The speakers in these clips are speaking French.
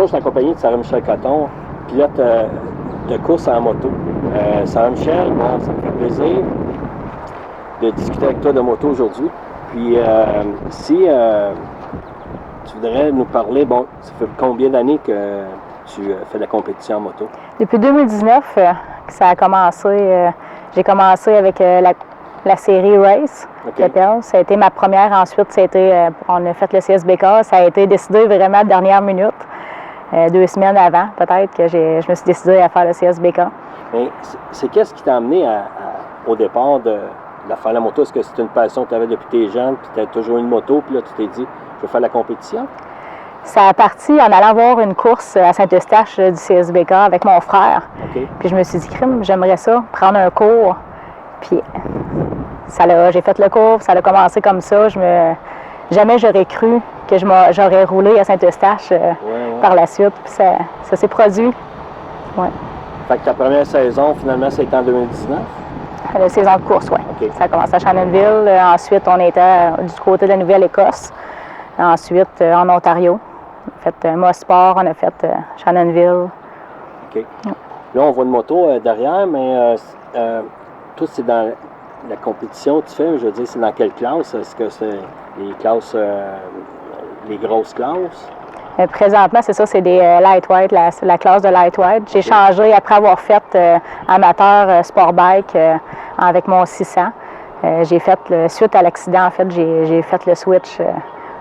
toujours, je suis accompagné de Sarah Michel Coton, pilote de course en moto. Sarah Michel, bon, ça me fait plaisir de discuter avec toi de moto aujourd'hui. Puis, si tu voudrais nous parler, bon, ça fait combien d'années que tu fais de la compétition en moto? Depuis 2019, ça a commencé. J'ai commencé avec la série Race. Okay. Ça a été ma première. Ensuite, on a fait le CSBK. Ça a été décidé vraiment de dernière minute. 2 semaines avant, peut-être, que je me suis décidée à faire le CSBK. Mais c'est qu'est-ce qui t'a amené au départ de faire la moto? Est-ce que c'est une passion que tu avais depuis tes jeunes, puis tu as toujours une moto, puis là, tu t'es dit, je vais faire la compétition? Ça a parti en allant voir une course à Saint-Eustache du CSBK avec mon frère. Okay. Puis je me suis dit, crime, j'aimerais ça, prendre un cours. Puis j'ai fait le cours, ça a commencé comme ça. Jamais j'aurais cru que j'aurais roulé à Saint-Eustache par la suite. Puis ça s'est produit. Ouais. Fait que ta première saison, finalement, c'était en 2019? La saison de course, oui. Okay. Ça a commencé à Shannonville. Ensuite, on était du côté de la Nouvelle-Écosse. Ensuite, en Ontario. On a fait Mosport, on a fait Shannonville. OK. Ouais. Là, on voit une moto derrière, mais toi, c'est dans la compétition que tu fais, je veux dire, c'est dans quelle classe? Est-ce que c'est les classes, les grosses classes? Présentement, c'est ça, c'est des lightweight, la classe de lightweight. J'ai changé après avoir fait amateur sport bike avec mon 600. J'ai fait, suite à l'accident, en fait, j'ai fait le switch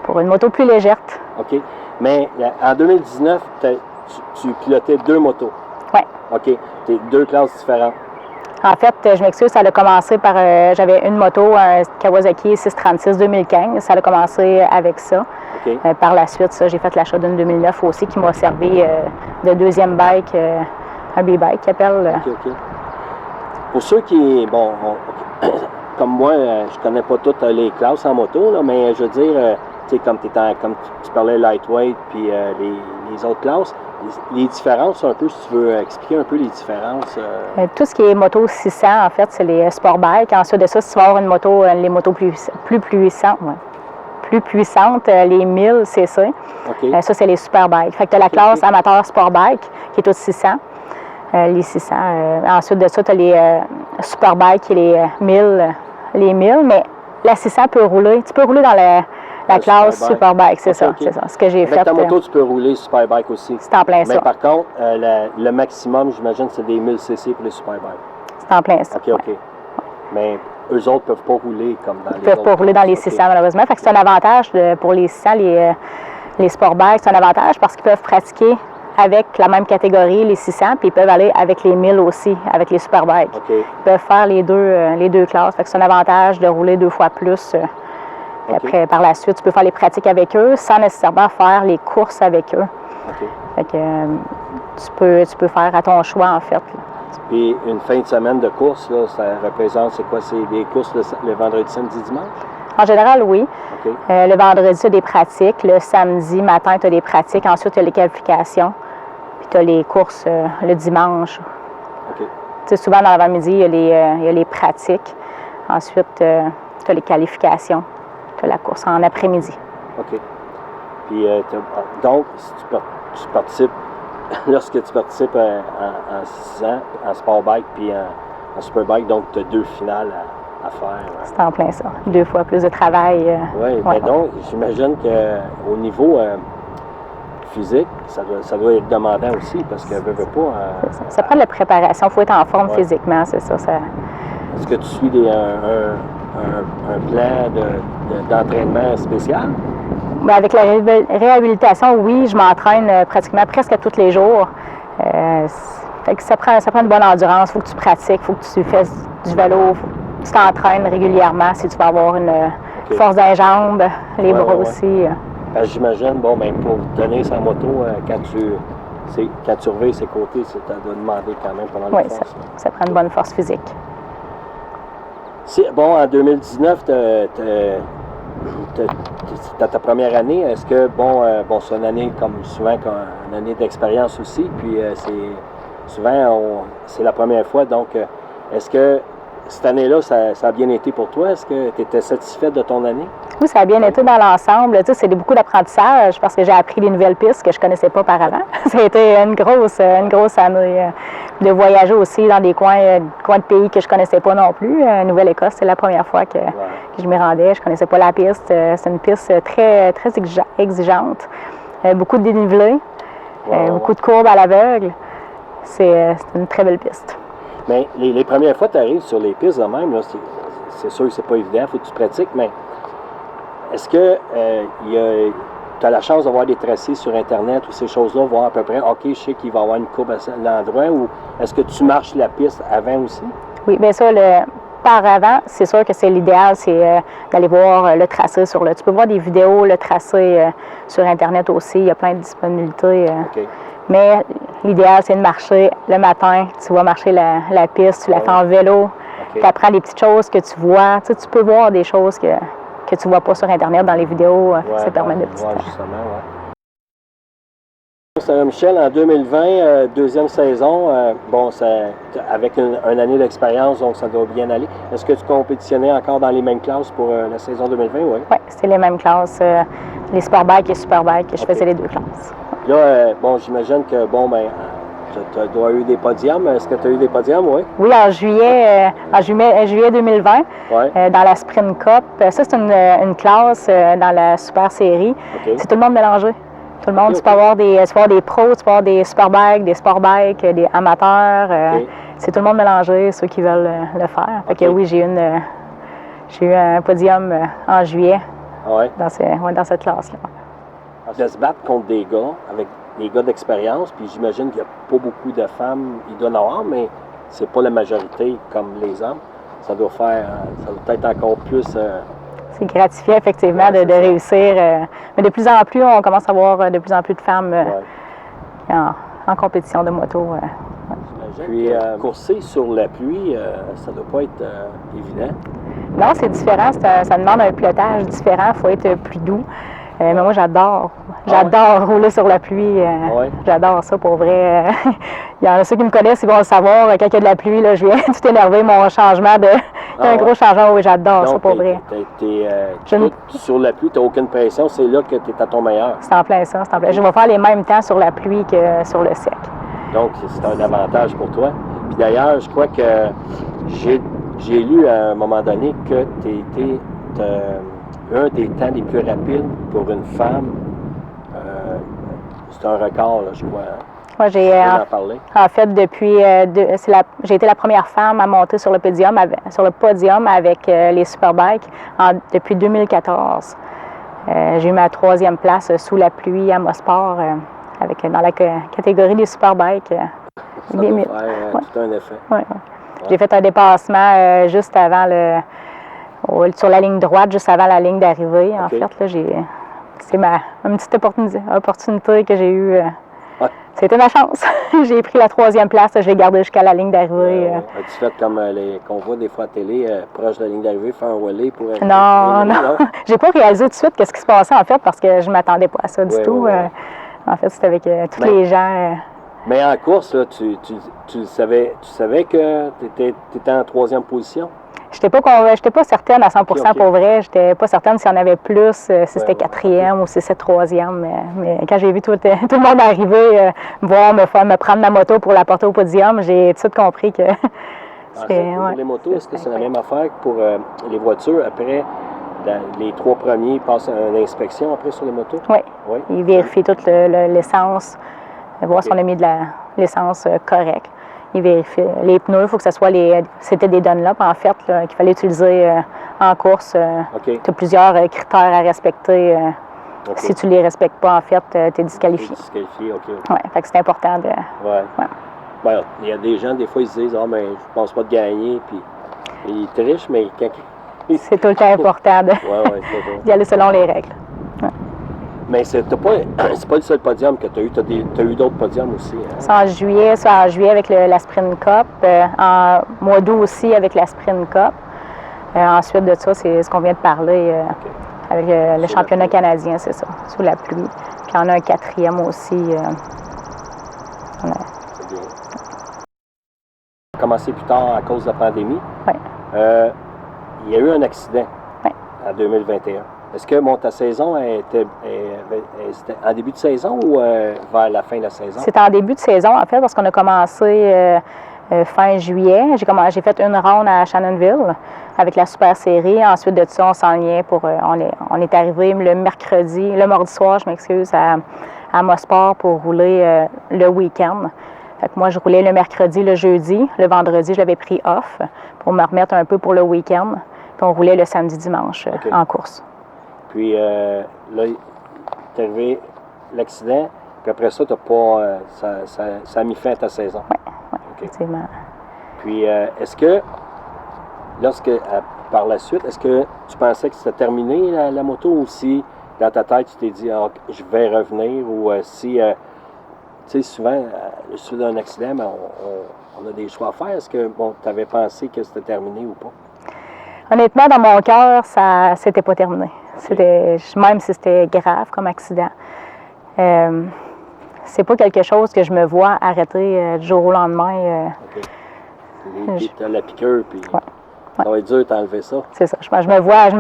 pour une moto plus légère. OK. Mais en 2019, tu pilotais 2 motos? Oui. OK. C'est 2 classes différentes? En fait, je m'excuse, ça a commencé par... j'avais une moto, un Kawasaki 636 2015. Ça a commencé avec ça. Okay. Par la suite, j'ai fait l'achat d'une 2009 aussi qui m'a servi de deuxième bike, un B-bike qui appelle. OK. Pour ceux qui... Bon, comme moi, je connais pas toutes les classes en moto, là, mais je veux dire, tu sais, comme tu parlais lightweight puis les autres classes, les différences, un peu, si tu veux expliquer un peu les différences. Tout ce qui est moto 600, en fait, c'est les sport bikes. Ensuite de ça, si tu vas avoir une moto, les motos plus puissantes, plus puissantes, les 1000 cc. Okay. Ça, c'est les super bikes. Fait que tu as la classe amateur sport bike qui est aux 600. Les 600. Ensuite de ça, tu as les super bikes et les 1000. Mais la 600 peut rouler. Tu peux rouler dans la classe Superbike, c'est ça. Ce que j'ai fait. Avec ta moto, tu peux rouler Superbike aussi. C'est en plein ça. Mais par contre, le maximum, j'imagine, c'est des 1000 cc pour les Superbikes. C'est en plein ça. OK. Mais eux autres ne peuvent pas rouler comme dans les autres. Ils ne peuvent pas rouler dans les 600, malheureusement. Fait que c'est un avantage pour les 600, les Sportbikes. C'est un avantage parce qu'ils peuvent pratiquer avec la même catégorie, les 600, puis ils peuvent aller avec les 1000 aussi, avec les Superbikes. Okay. Ils peuvent faire les deux classes. Fait que c'est un avantage de rouler 2 fois plus. Après, par la suite, tu peux faire les pratiques avec eux sans nécessairement faire les courses avec eux. Okay. Fait que tu peux faire à ton choix, en fait. Là. Puis une fin de semaine de course, là, ça représente, c'est quoi? C'est des courses le vendredi, samedi, dimanche? En général, oui. Okay. Le vendredi, tu as des pratiques. Le samedi matin, tu as des pratiques. Ensuite, tu as les qualifications. Puis tu as les courses le dimanche. Okay. Tu sais, souvent, dans l'avant-midi, il y a les pratiques. Ensuite, tu as les qualifications. Tu as la course en après-midi. OK. Puis, donc, si tu participes, lorsque tu participes en 6 ans, en sport bike puis en superbike, donc tu as 2 finales à faire. C'est en plein ça. 2 fois plus de travail. Oui, mais donc, j'imagine qu'au niveau physique, ça doit être demandant aussi, parce que veut pas... ça prend de la préparation. Il faut être en forme physiquement, c'est ça. Est-ce que tu suis un plan d'entraînement spécial? Bien, avec la réhabilitation, oui, je m'entraîne pratiquement presque tous les jours. Fait que ça prend une bonne endurance. Il faut que tu pratiques, il faut que tu fasses du vélo, faut que tu t'entraînes régulièrement si tu veux avoir une force dans les jambes, les bras aussi. J'imagine, pour tenir sa moto, quand tu reviens ses côtés, ça doit demander quand même pendant la force. Oui, ça prend une bonne force physique. En 2019, t'as ta première année. Est-ce que, c'est une année comme souvent, une année d'expérience aussi, puis souvent, c'est la première fois, donc est-ce que cette année-là, ça a bien été pour toi. Est-ce que tu étais satisfaite de ton année? Oui, ça a bien été dans l'ensemble. Tu sais, c'est beaucoup d'apprentissage parce que j'ai appris des nouvelles pistes que je ne connaissais pas auparavant. Ça a été une grosse année. De voyager aussi dans des coins de pays que je ne connaissais pas non plus. Nouvelle-Écosse, c'est la première fois que je m'y rendais. Je ne connaissais pas la piste. C'est une piste très, très exigeante. Beaucoup de dénivelé, beaucoup de courbes à l'aveugle. C'est une très belle piste. Mais les premières fois que tu arrives sur les pistes de même, c'est sûr que c'est pas évident, il faut que tu pratiques, mais est-ce que tu as la chance d'avoir des tracés sur Internet ou ces choses-là, voir à peu près, OK, je sais qu'il va y avoir une courbe à l'endroit, ou est-ce que tu marches la piste avant aussi? Oui, bien ça, par avant, c'est sûr que c'est l'idéal, c'est d'aller voir le tracé sur le... Tu peux voir des vidéos, le tracé sur Internet aussi, il y a plein de disponibilités. OK. Mais l'idéal, c'est de marcher le matin. Tu vas marcher la piste, tu la fais en vélo. Okay. Tu apprends des petites choses que tu vois. Tu sais, tu peux voir des choses que tu ne vois pas sur Internet dans les vidéos. Ça permet de petites... justement, Saint-Michel, en 2020, deuxième saison, avec une année d'expérience, donc ça doit bien aller. Est-ce que tu compétitionnais encore dans les mêmes classes pour la saison 2020? Oui, c'était les mêmes classes. Les Superbike et Superbike, je faisais les deux classes. Là, j'imagine que, tu dois eu des podiums. Est-ce que tu as eu des podiums, oui? Oui, en juillet 2020, dans la Sprint Cup. Ça, c'est une classe dans la Super Série. Okay. C'est tout le monde mélangé. Tout le monde, tu peux avoir des pros, tu peux avoir des Superbikes, des Sportbikes, des amateurs. C'est tout le monde mélangé, ceux qui veulent le faire. Fait que oui, j'ai eu un podium en juillet dans cette classe-là. De se battre contre des gars, avec des gars d'expérience, puis j'imagine qu'il n'y a pas beaucoup de femmes, il doit en avoir, mais c'est pas la majorité comme les hommes. Ça doit être encore plus... C'est gratifiant, effectivement, de réussir. Mais de plus en plus, on commence à voir de plus en plus de femmes en compétition de moto. Puis, courser sur la pluie, ça ne doit pas être évident. Non, c'est différent. Ça demande un pilotage différent. Il faut être plus doux. Mais moi, j'adore. J'adore rouler sur la pluie. J'adore ça, pour vrai. Il y en a ceux qui me connaissent, ils vont le savoir. Quand il y a de la pluie, là, je viens tout énerver mon changement de... un gros changement, oui, j'adore ça, pour vrai. Sur la pluie, tu n'as aucune pression. C'est là que tu es à ton meilleur. C'est en plein ça. Je vais faire les mêmes temps sur la pluie que sur le sec. Donc, c'est un avantage pour toi. Puis d'ailleurs, je crois que j'ai lu à un moment donné que tu étais un des temps les plus rapides pour une femme. C'est un record, là, je crois. Moi, en fait, depuis, j'ai été la première femme à monter sur le podium avec les Superbikes depuis 2014. J'ai eu ma 3e place sous la pluie à Mosport dans la catégorie des Superbikes. Ça doit faire tout un effet. J'ai fait un dépassement juste avant sur la ligne droite, juste avant la ligne d'arrivée. En fait, là, c'est une petite opportunité que j'ai eue. C'était ma chance. J'ai pris la 3e place, je l'ai gardée jusqu'à la ligne d'arrivée. As-tu fait comme qu'on voit des fois à la télé, proche de la ligne d'arrivée, faire un relais pour... Non. J'ai pas réalisé tout de suite ce qui se passait, en fait, parce que je m'attendais pas à ça du tout. En fait, c'était avec tous les gens... Mais en course, là, tu savais que tu étais en 3e position? J'étais pas certaine à 100% pour vrai. J'étais pas certaine s'il y en avait plus, si c'était 4e ou si c'était 3e. Mais quand j'ai vu tout le monde arriver, me prendre ma moto pour la porter au podium, j'ai tout de suite compris que pour les motos, est-ce que c'est la même affaire que pour les voitures? Après, les 3 premiers passent une inspection après sur les motos? Oui. Ils vérifient toute l'essence, voir si on a mis de l'essence correcte. Ils vérifient les pneus, il faut que ce soit c'était des Dunlop, en fait, qu'il fallait utiliser en course. Tu as plusieurs critères à respecter. Si tu ne les respectes pas, en fait, tu es disqualifié. Fait que c'est important de... Il y a des gens, des fois, ils se disent « Ah, mais je pense pas de gagner », puis ils trichent, mais quand... C'est tout le temps important d'y aller selon les règles. Mais c'est pas le seul podium que tu as eu. Tu as eu d'autres podiums aussi. Hein? C'est en juillet avec la Sprint Cup. En mois d'août aussi avec la Sprint Cup. Ensuite de ça, c'est ce qu'on vient de parler avec le championnat canadien, c'est ça, sous la pluie. Puis on a un 4e aussi. C'est bien. Commencé plus tard à cause de la pandémie. Oui. Il y a eu un accident Oui. en 2021. Est-ce que ta saison c'était en début de saison ou vers la fin de la saison? C'était en début de saison, en fait, parce qu'on a commencé fin juillet. J'ai fait une ronde à Shannonville avec la Super Série. Ensuite de ça, on s'enlignait on est arrivé le mardi soir, je m'excuse, à Mosport pour rouler le week-end. Fait que moi, je roulais le mercredi, le jeudi. Le vendredi, je l'avais pris off pour me remettre un peu pour le week-end. Puis on roulait le samedi, dimanche en course. Puis là, t'es arrivé l'accident, puis après ça, t'as pas, ça a mis fin à ta saison. Oui, effectivement. Puis est-ce que, par la suite, est-ce que tu pensais que c'était terminé la moto ou si dans ta tête tu t'es dit je vais revenir ou si, tu sais, souvent, suite d'un accident, ben, on a des choix à faire. Est-ce que tu avais pensé que c'était terminé ou pas? Honnêtement, dans mon cœur, ça c'était pas terminé. Okay. Même si c'était grave comme accident. C'est pas quelque chose que je me vois arrêter du jour au lendemain. OK. Tu as la piqûre, puis ça va être dur d'enlever ça. C'est ça. Je me vois à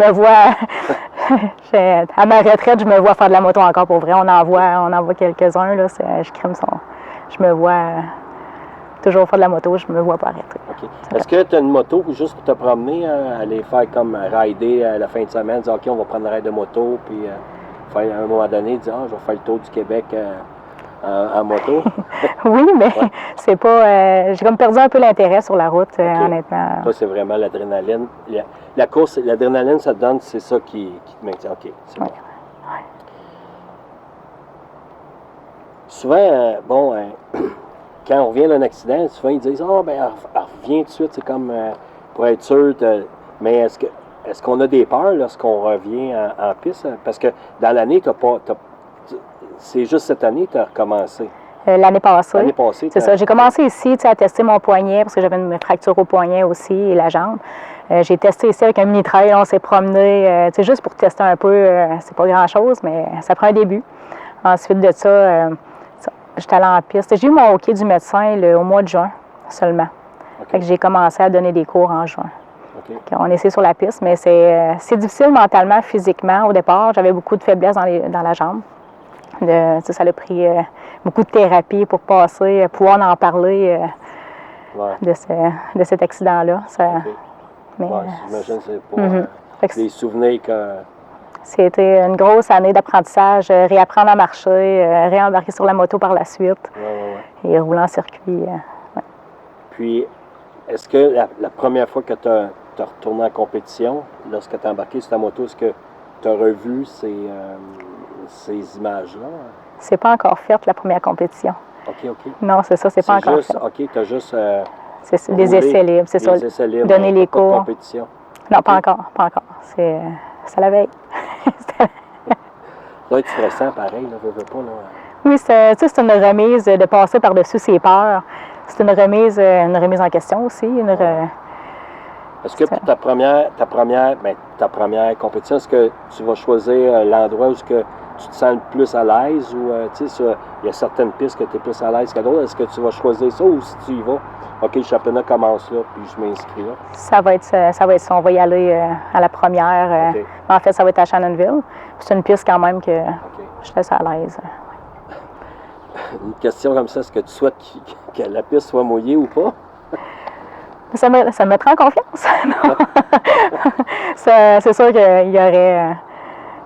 ma retraite, je me vois faire de la moto encore pour vrai. On en voit quelques-uns, là. Je crime son. Je me vois toujours faire de la moto, je me vois pas arrêter. Okay. Est-ce que tu as une moto juste pour te promener, aller faire comme rider à la fin de semaine, dire OK, on va prendre un ride de moto, puis faire à un moment donné, dire je vais faire le tour du Québec en moto? Oui, mais c'est pas. J'ai comme perdu un peu l'intérêt sur la route, honnêtement. Toi, c'est vraiment l'adrénaline. La course, l'adrénaline, ça te donne, c'est ça qui te maintient. OK, c'est bon. Souvent, quand on revient d'un accident, souvent ils disent reviens tout de suite, c'est comme pour être sûr. Mais est-ce qu'on a des peurs lorsqu'on revient en piste? Parce que dans l'année, c'est juste cette année que tu as recommencé. L'année passée. L'année passée. C'est ça. J'ai commencé ici à tester mon poignet parce que j'avais une fracture au poignet aussi et la jambe. J'ai testé ici avec un mini-trail, on s'est promené, juste pour tester un peu. C'est pas grand-chose, mais ça prend un début. Ensuite de ça, j'étais allée en piste. J'ai eu mon hockey du médecin au mois de juin seulement. Okay. Fait que j'ai commencé à donner des cours en juin. Okay. On essaie sur la piste, mais c'est difficile mentalement, physiquement. Au départ, j'avais beaucoup de faiblesse dans la jambe. Ça a pris beaucoup de thérapie pour pouvoir en parler de cet accident-là. Mais, j'imagine que c'est pas des souvenirs que... C'était une grosse année d'apprentissage, réapprendre à marcher, réembarquer sur la moto par la suite et rouler en circuit. Puis, est-ce que la première fois que tu as retourné en compétition, lorsque tu as embarqué sur ta moto, est-ce que tu as revu ces images-là? C'est pas encore fait, la première compétition. OK. Non, c'est ça, c'est pas encore fait. OK, tu as juste... c'est des essais libres, c'est ça. Essais libres, donner les cours. Pas de compétition. Non, pas encore. C'est la veille. Ça doit être stressant, pareil, là, veux pas, là. Oui, c'est une remise de passer par-dessus ses peurs. C'est une remise en question aussi. Est-ce que pour ta première compétition, est-ce que tu vas choisir l'endroit où tu te sens le plus à l'aise ou il y a certaines pistes que tu es plus à l'aise que d'autres? Est-ce que tu vas choisir ça ou si tu y vas, OK, le championnat commence là, puis je m'inscris là? Ça va être ça. On va y aller à la première. Okay. En fait, ça va être à Shannonville. C'est une piste quand même que je suis assez à l'aise. Une question comme ça, est-ce que tu souhaites que la piste soit mouillée ou pas? Ça me mettra en confiance. C'est sûr qu'il y aurait...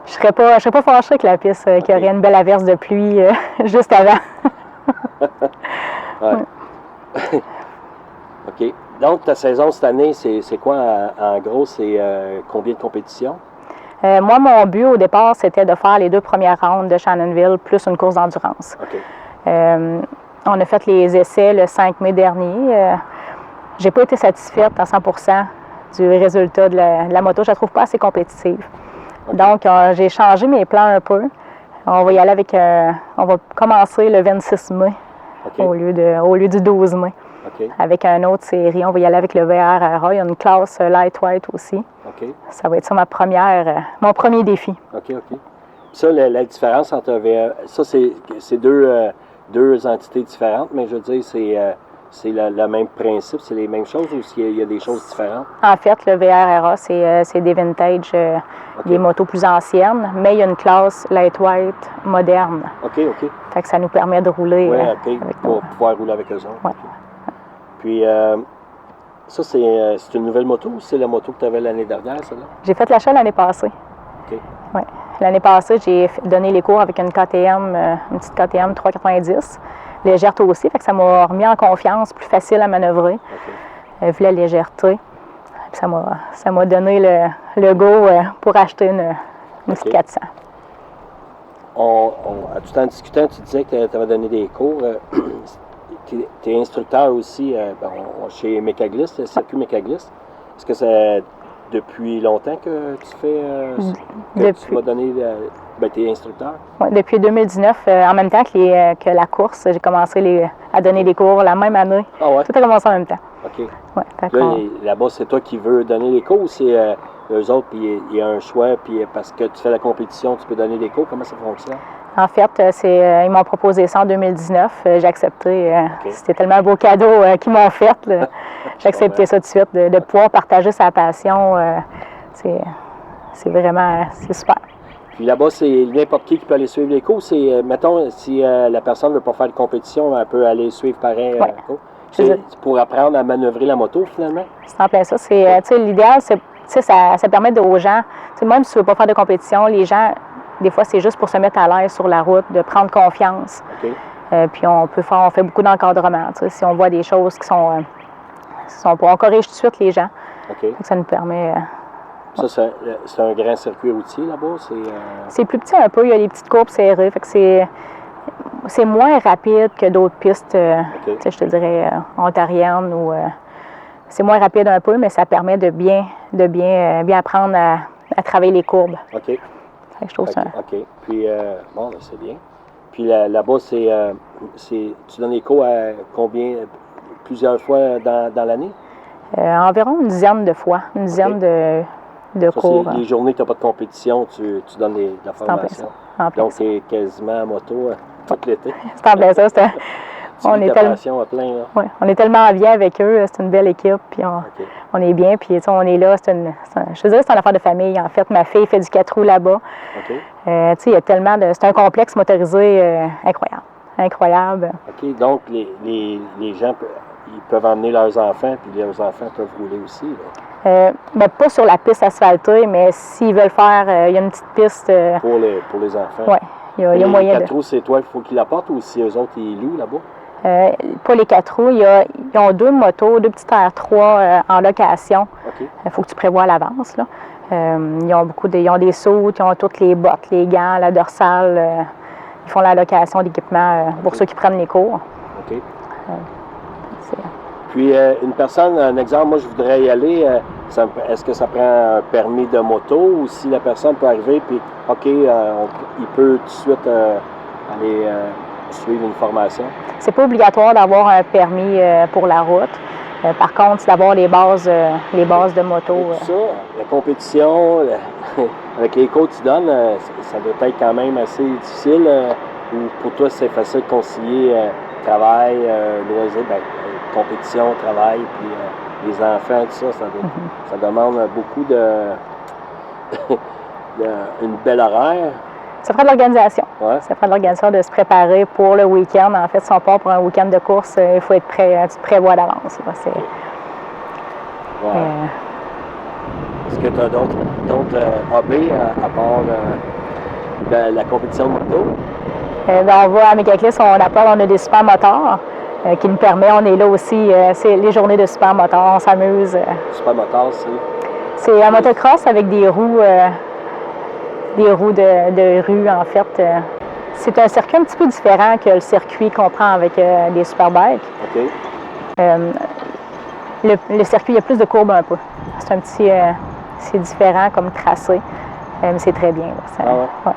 je serais pas fâchée avec la piste, qu'il y aurait une belle averse de pluie juste avant. OK. Donc, ta saison cette année, c'est quoi en gros? C'est combien de compétitions? Moi, mon but au départ, c'était de faire les 2 premières rounds de Shannonville plus une course d'endurance. Okay. On a fait les essais le 5 mai dernier. J'ai pas été satisfaite à 100% du résultat de la moto. Je la trouve pas assez compétitive. Okay. Donc, j'ai changé mes plans un peu. On va y aller on va commencer le 26 mai au lieu du 12 mai. Okay. Avec une autre série. On va y aller avec le VRRA. Il y a une classe lightweight aussi. Okay. Ça va être ça mon premier défi. OK. Ça, la différence entre VRRA, ça, c'est deux entités différentes, mais je veux dire, c'est le même principe, c'est les mêmes choses ou s'il y a des choses différentes? En fait, le VRRA, c'est des vintage, des motos plus anciennes, mais il y a une classe lightweight moderne. OK. Fait que ça nous permet de rouler OK, pour pouvoir rouler avec eux autres. Ouais. Okay. Puis, ça, c'est une nouvelle moto ou c'est la moto que tu avais l'année dernière, celle-là? J'ai fait l'achat l'année passée. OK. Ouais. L'année passée, j'ai donné les cours avec une KTM, une petite KTM 390, légère aussi, fait que ça m'a remis en confiance, plus facile à manœuvrer, vu la légèreté. Puis ça m'a donné le go pour acheter une petite 400. Tout en discutant, tu disais que tu avais donné des cours. Tu es instructeur aussi chez Mécaglis, le circuit Mécaglis. Est-ce que c'est depuis longtemps que tu fais, tu vas donner, tu es instructeur? Oui, depuis 2019, en même temps que la course, j'ai commencé à donner des cours la même année. Ah ouais? Tout a commencé en même temps. OK. Ouais, là-bas, c'est toi qui veux donner les cours ou c'est eux autres, puis il y a un choix, puis parce que tu fais la compétition, tu peux donner des cours? Comment ça fonctionne? En fait, ils m'ont proposé ça en 2019. J'ai accepté. C'était tellement un beau cadeau qu'ils m'ont fait. J'ai accepté ça tout de suite. De pouvoir partager sa passion, c'est super. Puis là-bas, c'est n'importe qui peut aller suivre les cours. Mettons, si la personne ne veut pas faire de compétition, elle peut aller suivre pareil les cours. C'est pour apprendre à manœuvrer la moto, finalement? C'est en plein ça. L'idéal, ça permet aux gens, même si tu ne veux pas faire de compétition, les gens, des fois, c'est juste pour se mettre à l'aise sur la route, de prendre confiance. Puis on fait beaucoup d'encadrement. Si on voit des choses qui sont on corrige tout de suite les gens. Ça nous permet... Ça, c'est un grand circuit routier là-bas? C'est plus petit un peu. Il y a des petites courbes serrées. Fait que c'est moins rapide que d'autres pistes, je te dirais, ontariennes. C'est moins rapide un peu, mais ça permet de bien apprendre à travailler les courbes. OK. Je trouve ça. OK. Puis, c'est bien. Puis là-bas, tu donnes les cours à combien, plusieurs fois dans l'année? Environ une dizaine de fois, une dizaine de cours. Les journées que tu n'as pas de compétition, tu donnes de la formation. Donc, tu es quasiment à moto tout l'été. C'est en plein ça. On est passion à plein, là. Oui, on est tellement bien avec eux. C'est une belle équipe. Puis on est bien. Puis on est là. Je te dirais que c'est une affaire de famille. En fait, ma fille fait du 4 roues là-bas. Il y a tellement de... C'est un complexe motorisé incroyable. Incroyable. OK. Donc, les gens, ils peuvent emmener leurs enfants, puis leurs enfants peuvent rouler aussi, là. Pas sur la piste asphaltée, mais s'ils veulent faire, il y a une petite piste... Pour les enfants? Oui, il y a moyen de... Les 4 roues, c'est toi qu'il faut qu'ils l'apportent ou si eux autres, ils louent là-bas? Pas les 4 roues. Ils ont 2 motos, 2 petites R3 en location. Il faut que tu prévois à l'avance, là. Ils ont des sautes, ils ont toutes les bottes, les gants, la dorsale. Ils font la location d'équipement pour ceux qui prennent les cours. OK. Puis, une personne, un exemple, moi, je voudrais y aller. Est-ce que ça prend un permis de moto ou si la personne peut arriver, puis, OK, il peut tout de suite aller suivre une formation? C'est pas obligatoire d'avoir un permis pour la route. Par contre, c'est d'avoir les bases de moto. Et tout ça, la compétition, avec les cours que tu donnes, ça doit être quand même assez difficile. Ou pour toi, c'est facile de concilier travail, loisir, compétition, travail, puis les enfants, tout ça, ça demande beaucoup une belle horaire. Ça prend de l'organisation. Ouais. Ça prend de l'organisation de se préparer pour le week-end. En fait, si on part pour un week-end de course, il faut être prêt, tu te prévois d'avance. Est-ce que tu as d'autres hobbies à part la compétition de moto? On va à Mécaglis, on a des super moteurs qui nous permet, on est là aussi, c'est les journées de super moteurs, on s'amuse. Super moteur, c'est un motocross avec des roues de rue, en fait. C'est un circuit un petit peu différent que le circuit qu'on prend avec les superbikes. OK. Le circuit, il y a plus de courbes un peu. C'est différent comme tracé, mais c'est très bien. Ouais.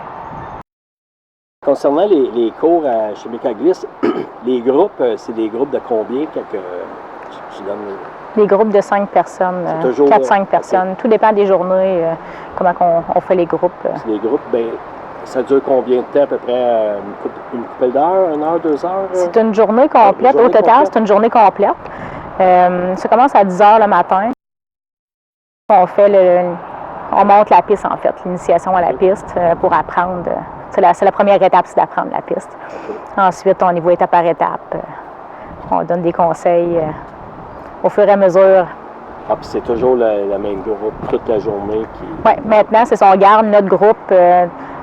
Concernant les cours chez Mécaglis, les groupes, c'est des groupes de combien que tu donnes? Des groupes de 5 personnes, 4-5 personnes. Tout dépend des journées, comment on fait les groupes. C'est des groupes, ça dure combien de temps à peu près? Une couple d'heures, 1 heure, 2 heures? C'est une journée complète. Journée Au total, complète? c'est une journée complète. Ça commence à 10 heures le matin. On monte la piste, en fait, l'initiation à la piste pour apprendre. C'est la première étape, c'est d'apprendre la piste. Ensuite, on y va étape par étape. On donne des conseils au fur et à mesure. Ah, puis c'est toujours le même groupe toute la journée qui... Oui, maintenant, c'est ça, on garde notre groupe,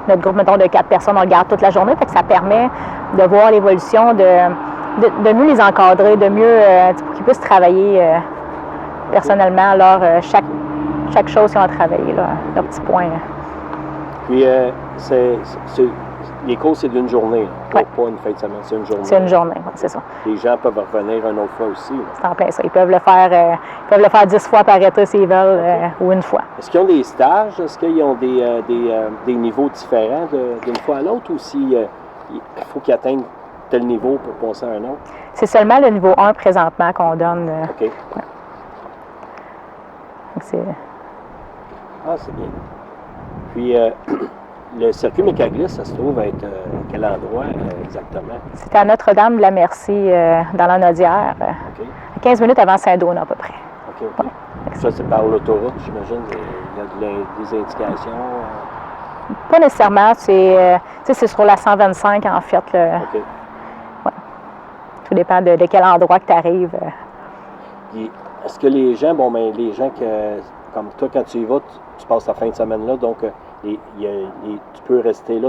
mettons, de 4 personnes, on le garde toute la journée. Fait que ça permet de voir l'évolution, de mieux les encadrer, de mieux, pour qu'ils puissent travailler personnellement chaque chose qu'ils ont travaillé, leur petit point. Puis, les cours, c'est d'une journée, là, pas une fin de semaine, c'est une journée. C'est une journée, oui, c'est ça. Les gens peuvent revenir une autre fois aussi. Là. C'est en plein ça. Ils peuvent le faire 10 fois par été s'ils veulent, ou une fois. Est-ce qu'ils ont des stages? Est-ce qu'ils ont des niveaux différents d'une fois à l'autre ou s'il faut qu'ils atteignent tel niveau pour passer à un autre? C'est seulement le niveau 1 présentement qu'on donne. OK. Ouais. Donc, Ah, c'est bien. Puis, le circuit Mécaglisse, ça se trouve être à quel endroit exactement? c'est à Notre-Dame de la Merci, dans la Nodière, OK. 15 minutes avant Saint-Donat à peu près. OK, OK. Ça, c'est par l'autoroute, j'imagine. Il y a des indications. Pas nécessairement, c'est sur la 125 en fait. OK. Ouais. Tout dépend de quel endroit que tu arrives. Puis, est-ce que les gens, les gens comme toi, quand tu y vas, tu passes la fin de semaine là, donc tu peux rester là,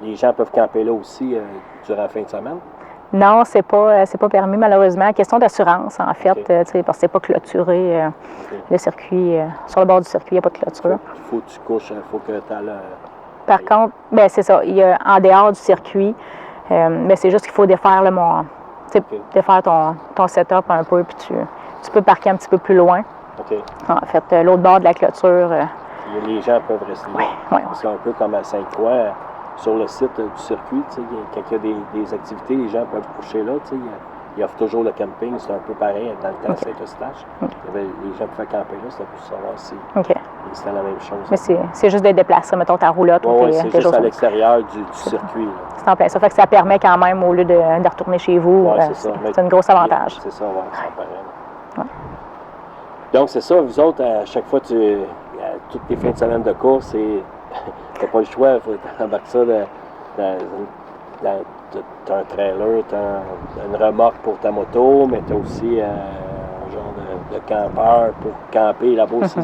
les gens peuvent camper là aussi durant la fin de semaine? Non, c'est pas permis malheureusement. Question d'assurance en fait, OK. parce que c'est pas clôturé le circuit. Sur le bord du circuit, il n'y a pas de clôture. Il faut que tu couches, il faut que tu ailles. Par contre, c'est ça, il y a en dehors du circuit, mais c'est juste qu'il faut défaire défaire ton setup un peu, puis tu peux parquer un petit peu plus loin. OK. En fait, l'autre bord de la clôture. Les gens peuvent rester là. Oui. C'est un peu comme à Sainte-Croix, sur le site du circuit, quand il y a des activités, les gens peuvent coucher là. Ils offrent toujours le camping, c'est un peu pareil dans le temps à Saint-Eustache. Les gens pouvaient camper là, c'était pour savoir si c'était la même chose. Mais c'est juste d'être déplacé, mettons ta roulotte ou tes c'est juste choses. à l'extérieur du circuit. Là. C'est en plein ça. Fait que ça permet quand même, au lieu de retourner chez vous, c'est un gros avantage. C'est ça, ça paraît. Donc, c'est ça, vous autres, à chaque fois, toutes les fins de semaine de course, t'as pas le choix, il faut embarquer ça t'as un trailer, t'as une remorque pour ta moto, mais t'as aussi un genre de campeur pour camper là-bas aussi.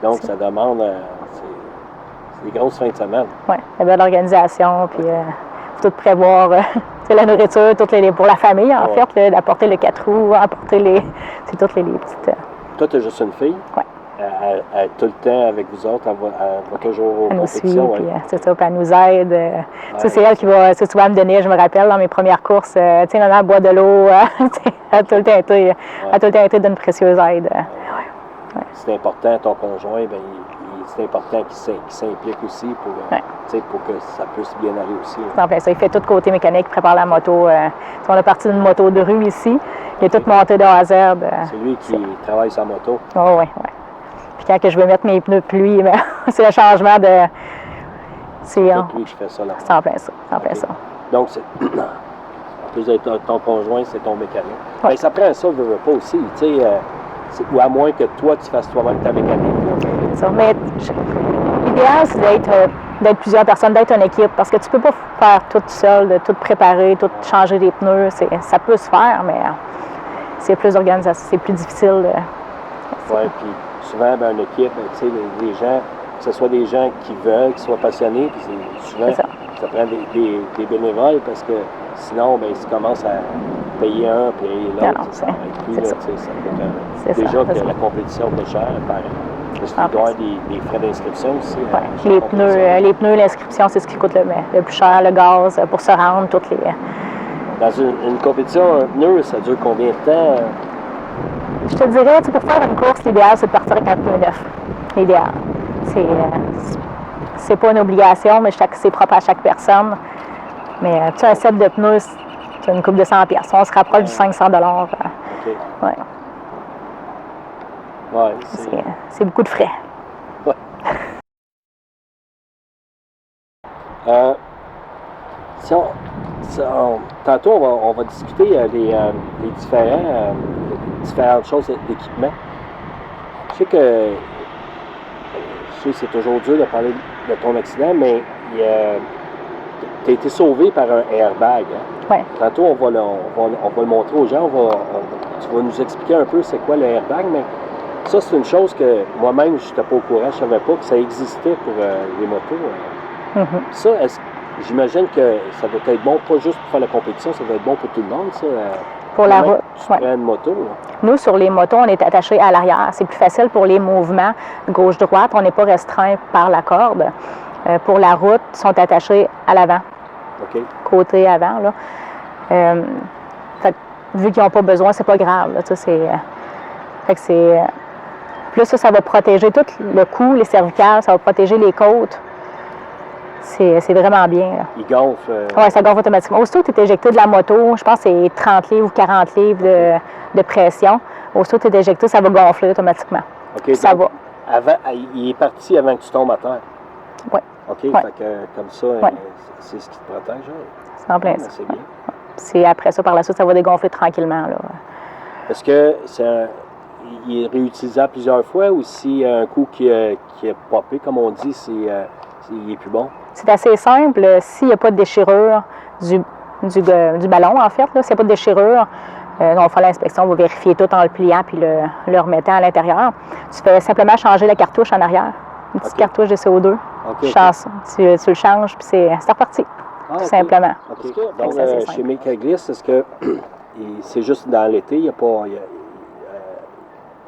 Donc, ça demande, c'est des grosses fins de semaine. Oui, il y a de l'organisation, puis faut tout prévoir, la nourriture, pour la famille, en fait, d'apporter le 4 roues, apporter c'est toutes les petites... Toi, tu as juste une fille? Oui. Elle est tout le temps avec vous autres, elle va toujours aux compétitions. Puis, c'est ça, puis elle nous aide. C'est elle qui va souvent me donner, je me rappelle, dans mes premières courses, maman boit de l'eau, elle a tout le temps été d'une précieuse aide. C'est important, ton conjoint, c'est important qu'il s'implique aussi pour que ça puisse bien aller aussi. C'est en plein ça. Il fait tout côté mécanique, il prépare la moto. On a parti d'une moto de rue ici. Il est tout monté de A à Z. C'est lui qui travaille sa moto. Oui. Puis quand je vais mettre mes pneus de pluie, c'est le changement de... C'est lui qui fait ça là. C'est en plein ça. Donc, en plus d'être ton conjoint, c'est ton mécanique. Oui. Ça prend ça, je veux pas aussi. Ou à moins que toi, tu fasses toi-même ta mécanique. C'est ça. Mais l'idéal, c'est d'être plusieurs personnes, d'être une équipe, parce que tu peux pas faire tout seul, de tout préparer, tout changer des pneus. Ça peut se faire, mais c'est plus organisation, c'est plus difficile. Oui, puis souvent, une équipe, les gens, que ce soit des gens qui veulent, qui soient passionnés, puis souvent, ça prend des bénévoles, parce que sinon, ils commencent à payer un, payer l'autre. Ça coûte déjà que la compétition coûte cher, pareil. Parce qu'il doit y avoir des frais d'inscription aussi. Les pneus, l'inscription, c'est ce qui coûte le plus cher, le gaz, pour se rendre, toutes les... Dans une compétition, un pneu, ça dure combien de temps? Je te dirais, pour faire une course, l'idéal, c'est de partir avec un pneu neuf. L'idéal. C'est pas une obligation, mais c'est propre à chaque personne. Mais un set de pneus, c'est une coupe de 100$. On se rapproche du 500$. OK. Ouais, c'est beaucoup de frais. Tantôt, on va discuter les différentes choses d'équipement. Je sais que c'est toujours dur de parler de ton accident, mais tu as été sauvé par un airbag. Hein? Oui. Tantôt, on va le montrer aux gens. Tu vas nous expliquer un peu c'est quoi le airbag, mais ça, c'est une chose que moi-même, je n'étais pas au courant. Je ne savais pas que ça existait pour les motos. Ça, j'imagine que ça doit être bon, pas juste pour faire la compétition, ça doit être bon pour tout le monde, ça. Pour la route. Tu prends une moto. Là. Nous, sur les motos, on est attaché à l'arrière. C'est plus facile pour les mouvements gauche-droite. On n'est pas restreint par la corde. Pour la route, ils sont attachés à l'avant. OK. Côté avant, là. Vu qu'ils n'ont pas besoin, c'est pas grave. Là, fait que c'est. Plus ça va protéger tout le cou, les cervicales, ça va protéger les côtes. C'est vraiment bien. Là. Il gonfle. Oui, ça gonfle automatiquement. Aussitôt que tu es éjecté de la moto, je pense que c'est 30 livres ou 40 livres de pression. Aussitôt que tu es éjecté, ça va gonfler automatiquement. OK. Ça va. Il est parti avant que tu tombes à terre. Oui. OK. Ouais. Fait que, comme ça, c'est ce qui te protège. Hein? C'est en plein ça. C'est bien. C'est après ça, par la suite, ça va dégonfler tranquillement. Là. Est-ce que il est réutilisable plusieurs fois ou si un coup qui est popé, comme on dit, il est plus bon? C'est assez simple. S'il n'y a pas de déchirure du ballon, en fait, s'il n'y a pas de déchirure, on va faire l'inspection, on va vérifier tout en le pliant puis le remettant à l'intérieur. Tu fais simplement changer la cartouche en arrière. Une petite cartouche de CO2. Okay. Tu le changes puis c'est reparti. Tout simplement. Okay. Donc, chez Mécaglisse, est-ce que c'est juste dans l'été, il n'y a pas...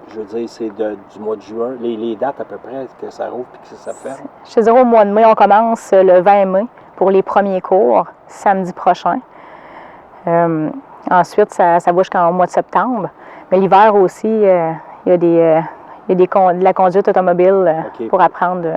je veux dire, c'est du mois de juin, les dates à peu près que ça rouvre et que ça ferme? Je te dirais au mois de mai, on commence le 20 mai pour les premiers cours, samedi prochain. Ensuite, ça va jusqu'au mois de septembre. Mais l'hiver aussi, il y a de la conduite automobile pour apprendre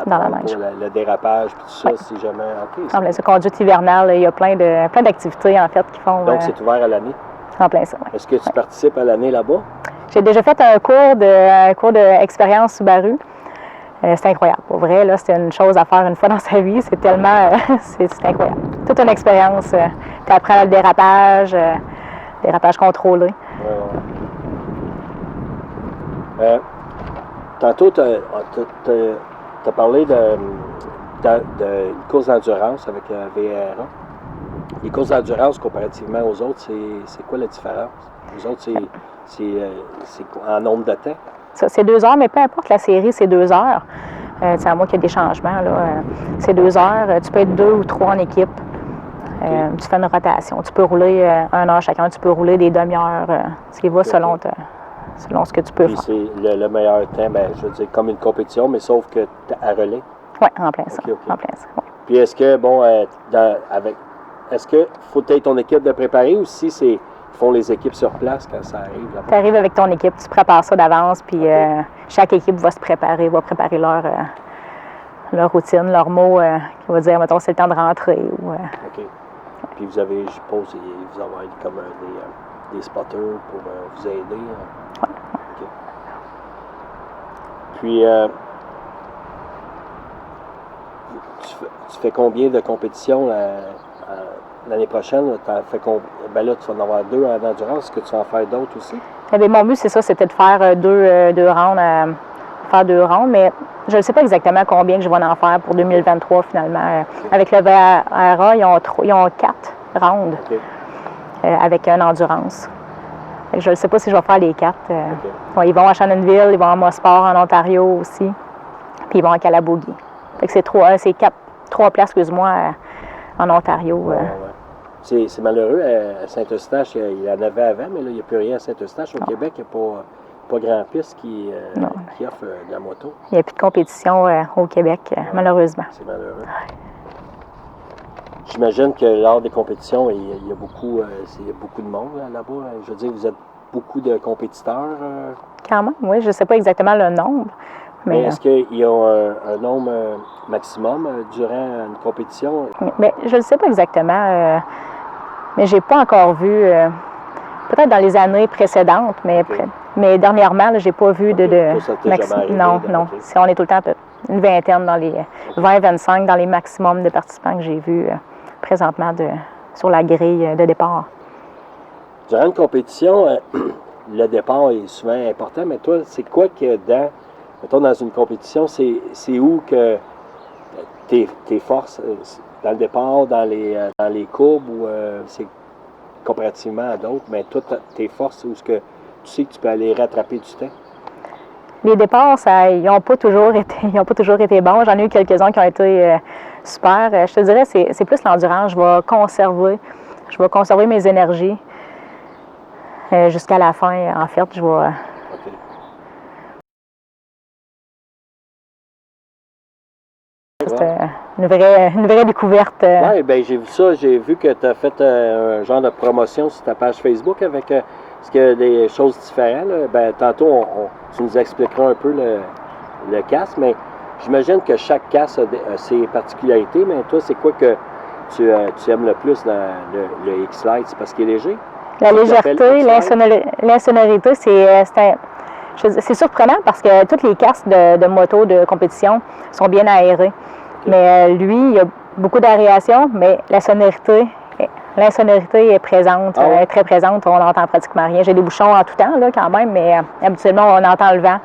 dans la neige. Pour le dérapage et tout ça, si jamais... Okay, la conduite hivernale, il y a plein d'activités en fait qui font... Donc, c'est ouvert à l'année? En plein ça, oui. Est-ce que tu participes à l'année là-bas? J'ai déjà fait un cours d'expérience Subaru. C'est incroyable. Pour vrai, là, c'était une chose à faire une fois dans sa vie. C'est tellement... c'est incroyable. Toute une expérience. Tu apprends le dérapage contrôlé. Tantôt, tu as parlé d'une course d'endurance avec VRA. Les courses d'endurance, comparativement aux autres, c'est quoi la différence? Les autres, c'est en nombre de temps? Ça, c'est 2 heures, mais peu importe la série, c'est 2 heures. C'est à moi qu'il y a des changements. C'est 2 heures. Tu peux être 2 ou 3 en équipe. Okay. Tu fais une rotation. Tu peux rouler 1 heure chacun. Tu peux rouler des demi-heures. Ce qui va selon ce que tu peux faire. C'est le meilleur temps, je veux dire, comme une compétition, mais sauf que à relais? Oui, en plein ça. Okay. En plein ça. Ouais. Puis est-ce que, est-ce qu'il faut être ton équipe de préparer ou si ils font les équipes sur place quand ça arrive? Tu arrives avec ton équipe, tu prépares ça d'avance, puis chaque équipe va préparer leur routine, leurs mots, qui va dire, mettons, c'est le temps de rentrer. OK. Puis vous avez, je suppose, vous avez comme des spotters pour vous aider. Oui. OK. Puis, tu fais combien de compétitions l'année prochaine? Tu vas en avoir 2 en endurance. Est-ce que tu vas en faire d'autres aussi? Eh bien, mon but, c'est ça, c'était de faire deux rounds, mais je ne sais pas exactement combien que je vais en faire pour 2023 finalement. Okay. Avec le VRA, ils ont 4 rounds avec une endurance. Je ne sais pas si je vais faire les 4. Ils vont à Shannonville, ils vont à Mosport en Ontario aussi, puis ils vont à Calabogie. C'est 3 places, excuse-moi, en Ontario. C'est malheureux. À Saint-Eustache, il y en avait avant, mais là, il n'y a plus rien à Saint-Eustache. Au Québec, il n'y a pas grand piste qui offre de la moto. Il n'y a plus de compétition au Québec, malheureusement. C'est malheureux. J'imagine que lors des compétitions, il y a beaucoup de monde là-bas. Je veux dire, vous êtes beaucoup de compétiteurs. Quand même, oui. Je ne sais pas exactement le nombre. Mais est-ce qu'il y a un nombre maximum durant une compétition? Mais je ne sais pas exactement. Mais je n'ai pas encore vu, peut-être dans les années précédentes, mais Mais dernièrement, je n'ai pas vu de ça t'est jamais arrivé, non, non. OK. On est tout le temps une vingtaine dans les 20-25 dans les maximums de participants que j'ai vus présentement sur la grille de départ. Durant une compétition, le départ est souvent important, mais toi, c'est quoi que mettons, dans une compétition, c'est où que tes forces, dans le départ, dans les courbes, ou c'est comparativement à d'autres, mais toi, tes forces, où est-ce que tu sais que tu peux aller rattraper du temps? Les départs, ils n'ont pas toujours été bons. J'en ai eu quelques-uns qui ont été super. Je te dirais, c'est plus l'endurance. Je vais conserver mes énergies jusqu'à la fin. En fait, je vais... OK. C'est une vraie découverte. Oui, bien, j'ai vu ça. J'ai vu que tu as fait un genre de promotion sur ta page Facebook avec parce qu'il y a des choses différentes. Là. Ben, tantôt, tu nous expliqueras un peu le casque, mais j'imagine que chaque casque a ses particularités, mais toi, c'est quoi que tu aimes le plus dans le X-Lite? C'est parce qu'il est léger? La légèreté, l'insonorité, c'est surprenant parce que tous les casques de moto de compétition sont bien aérés. Okay. Mais lui, il y a beaucoup d'aération, mais l'insonorité est présente, est très présente. On n'entend pratiquement rien. J'ai des bouchons en tout temps, là, quand même, mais habituellement, on entend le vent.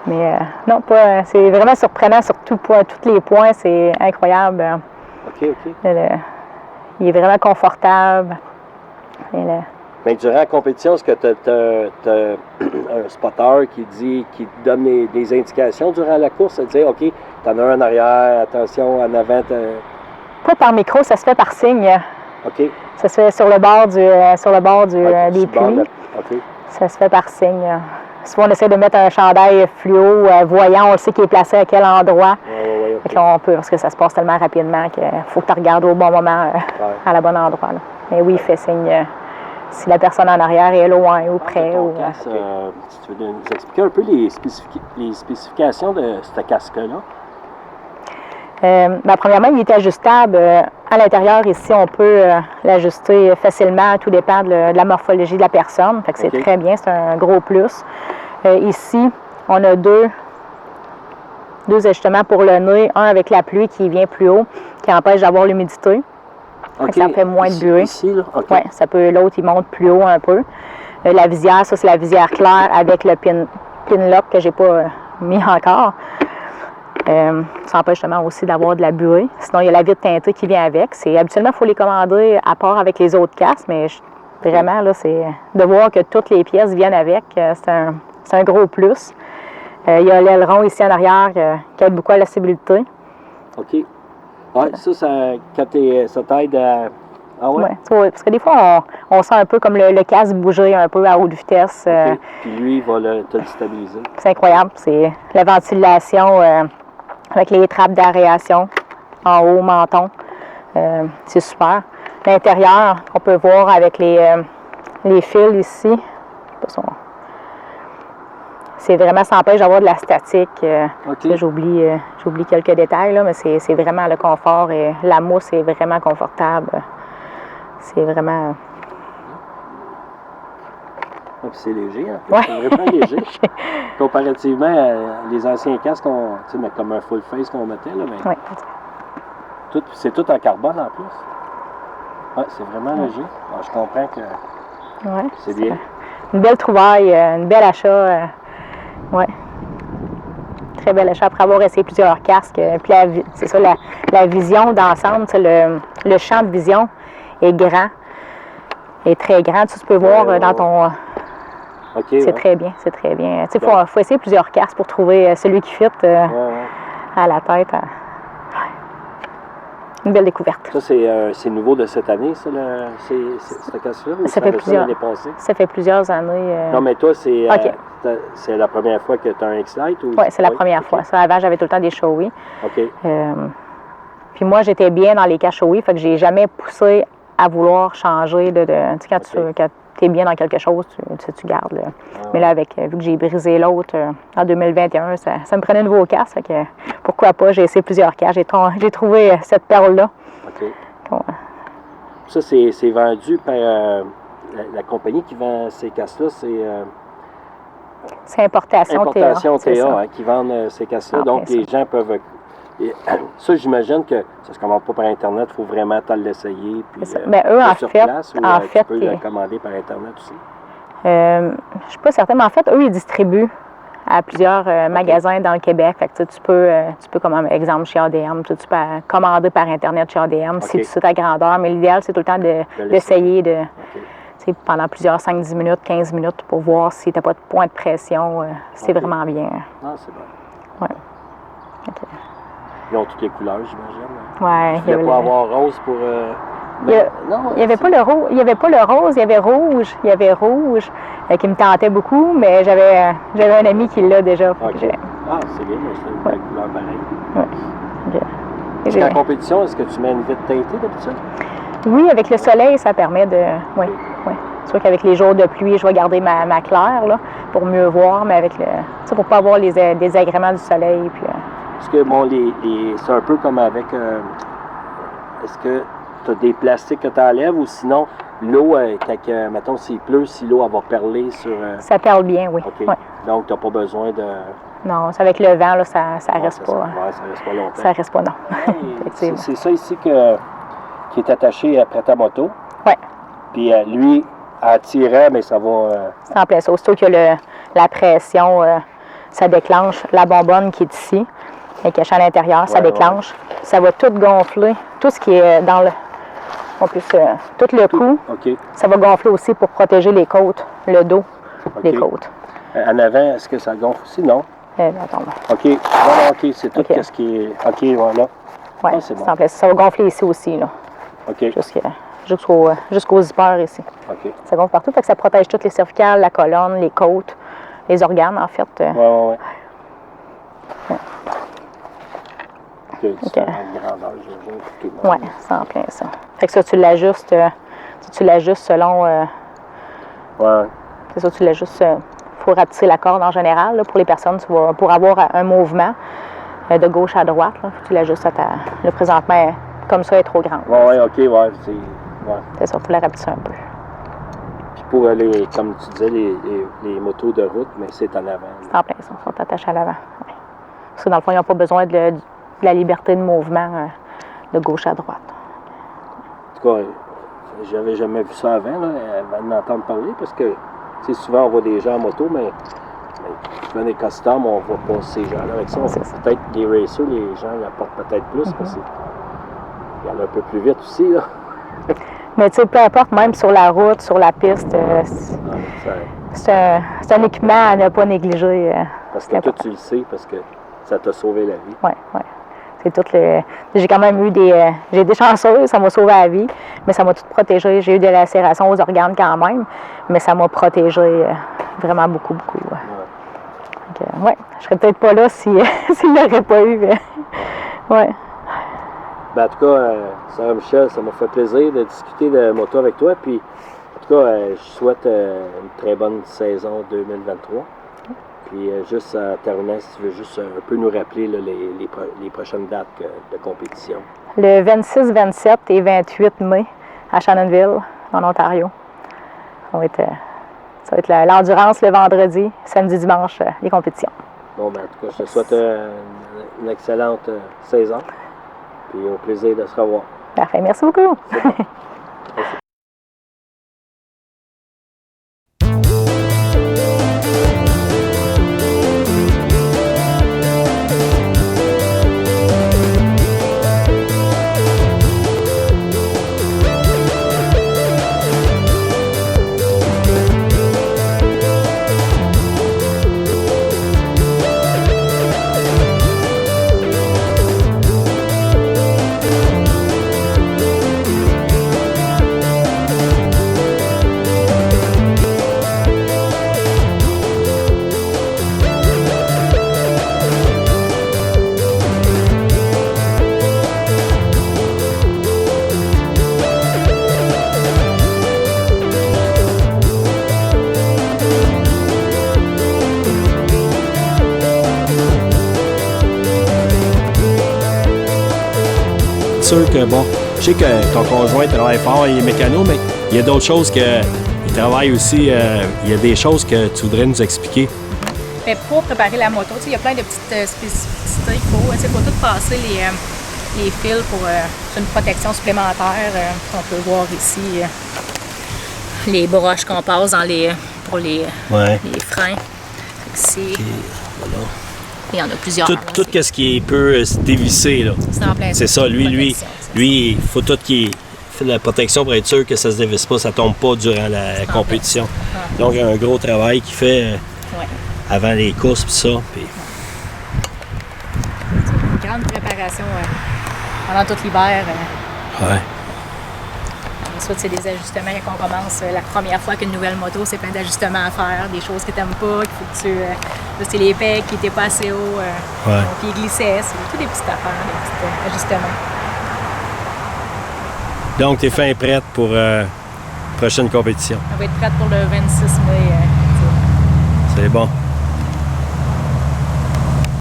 Mais non, c'est vraiment surprenant sur tous les points. C'est incroyable. OK. Il est vraiment confortable. Mais durant la compétition, est-ce que tu as un spotter qui te donne des indications durant la course? Ça te dit, OK, tu en as un en arrière, attention, en avant. Pas par micro, ça se fait par signe. OK. Ça se fait sur le bord des puits. OK. Ça se fait par signe. Souvent, on essaie de mettre un chandail fluo, voyant, on le sait qu'il est placé à quel endroit. Oui, OK. On peut, parce que ça se passe tellement rapidement qu'il faut que tu regardes au bon moment, à la bonne endroit. Là. Mais oui, il fait signe. Si la personne en arrière est loin ou près. Si tu veux nous expliquer un peu les spécifications de ce casque-là? Premièrement, il est ajustable. À l'intérieur, ici, on peut l'ajuster facilement. Tout dépend de la morphologie de la personne. Fait que c'est très bien, c'est un gros plus. Ici, on a deux ajustements pour le nez. Un avec la pluie qui vient plus haut, qui empêche d'avoir l'humidité. Okay. Ça fait moins de buée. Ici, là? Okay. Oui, ça peut. L'autre, il monte plus haut un peu. La visière, ça, c'est la visière claire avec le pin lock que je n'ai pas mis encore. Ça empêche justement aussi d'avoir de la buée. Sinon, il y a la vitre teintée qui vient avec. Habituellement, il faut les commander à part avec les autres casques, mais vraiment, là, c'est de voir que toutes les pièces viennent avec. C'est un gros plus. Il y a l'aileron ici en arrière qui aide beaucoup à la stabilité. OK. Oui, ça t'aide à... Ah ouais? Oui, parce que des fois, on sent un peu comme le casque bouger un peu à haute vitesse. Okay. Puis lui, il va te le stabiliser. C'est incroyable. C'est la ventilation avec les trappes d'aération en haut, menton. C'est super. L'intérieur, on peut voir avec les fils ici. C'est vraiment, ça empêche d'avoir de la statique. Okay. J'oublie quelques détails, là, mais c'est vraiment le confort et la mousse est vraiment confortable. C'est vraiment... C'est léger, hein? Ouais. C'est vraiment léger. Comparativement à les anciens casques, comme un full face qu'on mettait, là, mais c'est tout en carbone en plus. Oui, c'est vraiment léger. Alors, je comprends que c'est bien. Une belle trouvaille, une belle achat. Oui. Très bel achat après avoir essayé plusieurs casques. Puis c'est ça, la vision d'ensemble, le champ de vision est grand. Est très grand. Tu peux voir dans ton... c'est très bien, c'est très bien. Il faut essayer plusieurs casques pour trouver celui qui fit à la tête. Une belle découverte. Ça, c'est nouveau de cette année, ça, ce casque-là? Ou ça fait l'année passée? Ça fait plusieurs années. Non, mais toi, c'est la première fois que tu as un X-Lite? Oui, c'est la première fois. Ça, avant, j'avais tout le temps des Shoei. OK. Puis moi, j'étais bien dans les casques Shoei, fait que j'ai jamais poussé à vouloir changer tu sais, quand tu es bien dans quelque chose, tu gardes. Là. Mais là, vu que j'ai brisé l'autre en 2021, ça me prenait un nouveau casque. Fait que, pourquoi pas, j'ai essayé plusieurs casques. J'ai trouvé cette perle-là. OK. Bon. Ça, c'est vendu par la compagnie qui vend ces casques-là. C'est Importation TA. Importation c'est ça. TA, hein, qui vendent ces casques-là. Ah, Donc, ben, les gens peuvent... ça, j'imagine que ça se commande pas par Internet. Il faut vraiment l'essayer. Puis, C'est ça. Ben, eux, en sur fait, place, ou tu peux le commander par Internet aussi? Je ne suis pas certaine, mais en fait, eux, ils distribuent à plusieurs magasins dans le Québec. Fait que, tu peux, comme exemple, chez ADM, tu peux commander par Internet chez ADM si tu sais ta grandeur. Mais l'idéal, c'est tout le temps d'essayer pendant plusieurs 5-10 minutes, 15 minutes pour voir si tu n'as pas de point de pression. C'est vraiment bien. Ah, c'est bon. Oui. Okay. Ils ont toutes les couleurs, j'imagine. Oui. Il ne voulait pas avoir rose pour... Il n'y avait pas le rose, il y avait rouge. Il y avait rouge qui me tentait beaucoup, mais j'avais un ami qui l'a déjà. Okay. Ah, c'est bien, mais c'est une belle couleur pareille. Oui. Okay. Est-ce qu'en compétition, est-ce que tu mets une vitre teintée d'habitude? Oui, avec le soleil, ça permet de... Oui. C'est sûr qu'avec les jours de pluie, je vais garder ma claire là, pour mieux voir, mais avec le... pour ne pas avoir les désagréments du soleil. Puis, Est-ce que, bon, c'est un peu comme avec... est-ce que tu as des plastiques que tu enlèves ou sinon, l'eau, mettons, s'il pleut, si l'eau, elle va perler sur... Ça perle bien, oui. OK. Ouais. Donc, tu n'as pas besoin de... Non, c'est avec le vent, là, ça reste pas. Ouais, ça reste pas longtemps. Ça reste pas, non. C'est ça ici qui est attaché après ta moto. Oui. Puis lui, en tirant, mais ça va... C'est en plein ça. Aussitôt que la pression, ça déclenche la bonbonne qui est ici, et qui est à l'intérieur, ça déclenche. Ouais. Ça va tout gonfler. Tout ce qui est dans le... En plus, tout le cou, ça va gonfler aussi pour protéger les côtes, le dos, les côtes. En avant, est-ce que ça gonfle aussi? Non? Attends. OK. Voilà, OK, c'est tout ce qui est... OK, voilà. Oui, c'est bon. En place. Ça va gonfler ici aussi, là. OK. Jusqu'au zipper ici. OK. Ça gonfle partout, fait que ça protège toutes les cervicales, la colonne, les côtes, les organes, en fait. Oui. OK. Oui, c'est en plein ça. Fait que ça, tu l'ajustes selon... Ouais. C'est ça, tu l'ajustes... faut rapetisser la corde en général. Là, pour les personnes, pour avoir un mouvement de gauche à droite, là, tu l'ajustes à le présentement, comme ça, elle est trop grande. Oui, OK, ouais. C'est ça, il faut la rapetisser un peu. Puis pour comme tu disais, les motos de route, mais c'est en avant. C'est en plein ça, ils sont attachés à l'avant. Oui. Parce que dans le fond, ils n'ont pas besoin de la liberté de mouvement de gauche à droite. En tout cas, j'avais jamais vu ça avant, avant d'entendre parler, parce que souvent on voit des gens en moto, mais souvent des customs, on ne voit pas ces gens-là avec ça. Peut-être les racers, les gens l'apportent peut-être plus, parce qu'il y en a un peu plus vite aussi, là. Mais tu sais, peu importe, même sur la route, sur la piste, c'est un équipement à ne pas négliger. Parce que toi, tu le sais, parce que ça t'a sauvé la vie. Oui. J'ai quand même eu j'ai été chanceuse, ça m'a sauvé la vie, mais ça m'a tout protégé. J'ai eu des lacérations aux organes quand même, mais ça m'a protégé vraiment beaucoup. Donc, je serais peut-être pas là s'il l'aurait pas eu. Ouais. Ben, en tout cas, Sarah Michel, ça m'a fait plaisir de discuter de moto avec toi. Puis, en tout cas, je souhaite une très bonne saison 2023. Puis, juste à terminer, si tu veux juste un peu nous rappeler là, les prochaines dates de compétition. Le 26, 27 et 28 mai à Shannonville, en Ontario. Ça va être l'endurance le vendredi, samedi, dimanche, les compétitions. Bon, ben, en tout cas, je te souhaite une excellente saison. Puis au plaisir de se revoir. Parfait, merci beaucoup. Merci. Que, bon, je sais que ton conjoint travaille fort, il est mécano, mais il y a d'autres choses qu'il travaille aussi. Il y a des choses que tu voudrais nous expliquer Mais pour préparer la moto, il y a plein de petites spécificités qu'il faut. Il faut tout passer les fils pour une protection supplémentaire. On peut voir ici les broches qu'on passe pour les freins. Ici, voilà. Il y en a plusieurs. Tout ce qui peut se dévisser, là. C'est ça, lui, il faut tout qu'il fait de la protection pour être sûr que ça se dévisse pas, ça tombe pas durant la compétition. Donc, il y a un gros travail qu'il fait avant les courses, puis ça. Puis... C'est une grande préparation pendant tout l'hiver. Ensuite, c'est des ajustements quand on commence la première fois qu'une nouvelle moto, c'est plein d'ajustements à faire, des choses que tu n'aimes pas, qu'il faut que tu... là, c'est les pegs qui n'étaient pas assez hauts, puis ils glissaient, c'est toutes des petites affaires, des petits ajustements. Donc, tu es fin et prête pour prochaine compétition? On va être prête pour le 26 mai. C'est bon.